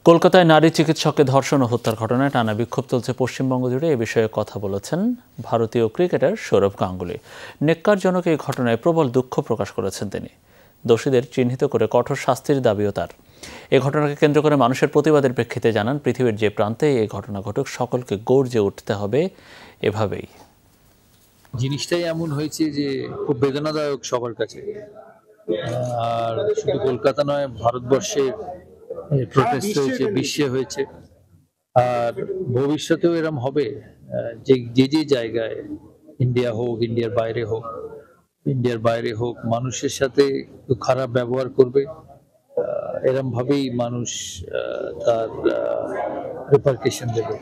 কলকাতায় নারী চিকিৎসককে ধর্ষণ ও হত্যার ঘটনায় টানা বিক্ষোভ চলছে পশ্চিমবঙ্গ জুড়ে। এ বিষয়ে কথা বলেছেন ভারতীয় ক্রিকেটার সৌরভ গাঙ্গুলি। নেক্কারজনক এই ঘটনায় প্রবল দুঃখ প্রকাশ করেছেন তিনি। দোষীদের চিহ্নিত করে কঠোর শাস্তির দাবিও তার। এই ঘটনাকে কেন্দ্র করে মানুষের প্রতিবাদের প্রেক্ষিতে জানান, পৃথিবীর যে প্রান্তে এই ঘটনা ঘটুক সকলকে গর্জে উঠতে হবে এভাবেই। জিনিসটাই এমন হয়েছে যে খুব বেদনাদায়ক সবার কাছে। আর শুধু কলকাতা নয়, ভারতবর্ষের প্রোটেস্ট হয়েছে, বিশ্বে হয়েছে। আর ভবিষ্যতেও এরম হবে। যে যে যে জায়গায়, ইন্ডিয়া হোক, ইন্ডিয়ার বাইরে হোক, মানুষের সাথে খারাপ ব্যবহার করবে, এরম ভাবেই মানুষ তার রিপারকেশন দেবে।